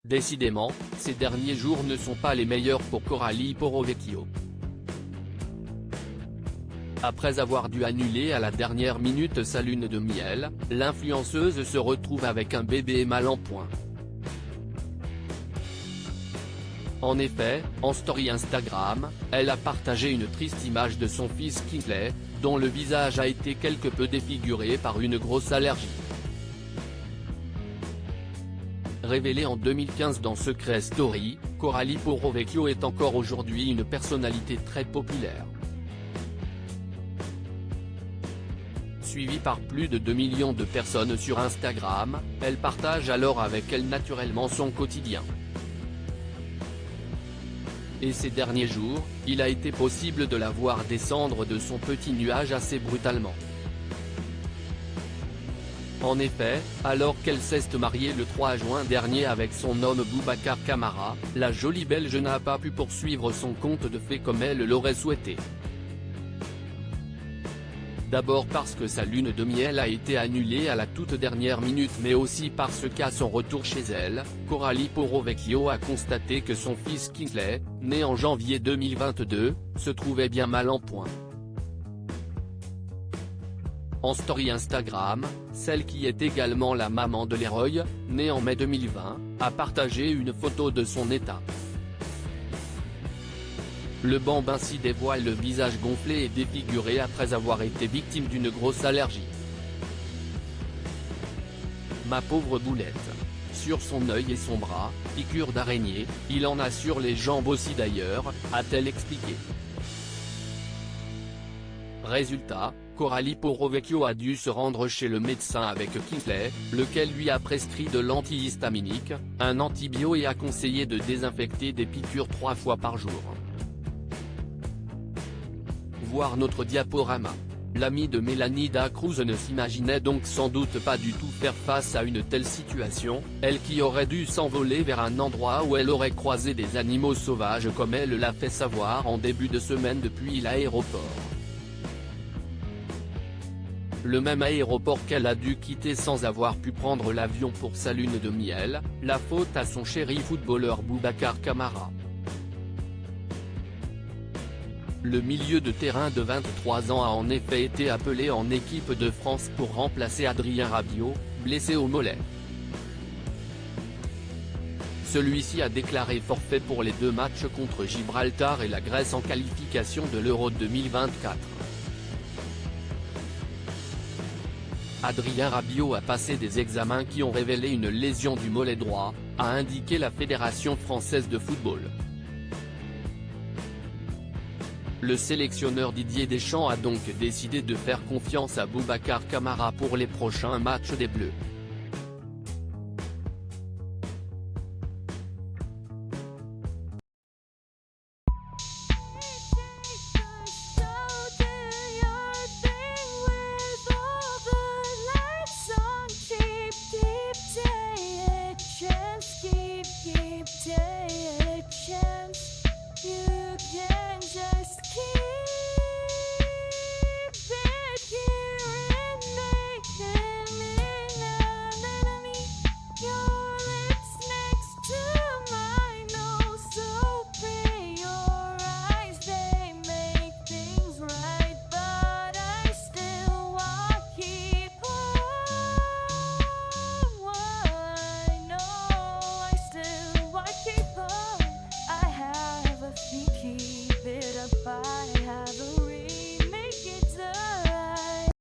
Décidément, ces derniers jours ne sont pas les meilleurs pour Coralie Porrovecchio. Après avoir dû annuler à la dernière minute sa lune de miel, l'influenceuse se retrouve avec un bébé mal en point. En effet, en story Instagram, elle a partagé une triste image de son fils Kingsley, dont le visage a été quelque peu défiguré par une grosse allergie. Révélée en 2015 dans Secret Story, Coralie Porrovecchio est encore aujourd'hui une personnalité très populaire. Suivie par plus de 2 millions de personnes sur Instagram, elle partage alors avec elle naturellement son quotidien. Et ces derniers jours, il a été possible de la voir descendre de son petit nuage assez brutalement. En effet, alors qu'elle s'est mariée le 3 juin dernier avec son homme Boubacar Camara, la jolie Belge n'a pas pu poursuivre son conte de fées comme elle l'aurait souhaité. D'abord parce que sa lune de miel a été annulée à la toute dernière minute, mais aussi parce qu'à son retour chez elle, Coralie Porrovecchio a constaté que son fils Kingsley, né en janvier 2022, se trouvait bien mal en point. En story Instagram, celle qui est également la maman de Leroy, né en mai 2020, a partagé une photo de son état. Le bambin s'y dévoile le visage gonflé et défiguré après avoir été victime d'une grosse allergie. Ma pauvre boulette. Sur son œil et son bras, piqûre d'araignée, il en a sur les jambes aussi d'ailleurs, a-t-elle expliqué. Résultat, Coralie Porrovecchio a dû se rendre chez le médecin avec Kingsley, lequel lui a prescrit de l'antihistaminique, un antibio et a conseillé de désinfecter des piqûres 3 fois par jour. Voir notre diaporama. L'amie de Mélanie Dacruz ne s'imaginait donc sans doute pas du tout faire face à une telle situation, elle qui aurait dû s'envoler vers un endroit où elle aurait croisé des animaux sauvages comme elle l'a fait savoir en début de semaine depuis l'aéroport. Le même aéroport qu'elle a dû quitter sans avoir pu prendre l'avion pour sa lune de miel, la faute à son chéri footballeur Boubacar Camara. Le milieu de terrain de 23 ans a en effet été appelé en équipe de France pour remplacer Adrien Rabiot, blessé au mollet. Celui-ci a déclaré forfait pour les 2 matchs contre Gibraltar et la Grèce en qualification de l'Euro 2024. Adrien Rabiot a passé des examens qui ont révélé une lésion du mollet droit, a indiqué la Fédération française de football. Le sélectionneur Didier Deschamps a donc décidé de faire confiance à Boubacar Camara pour les prochains matchs des Bleus. Keep it up, I have a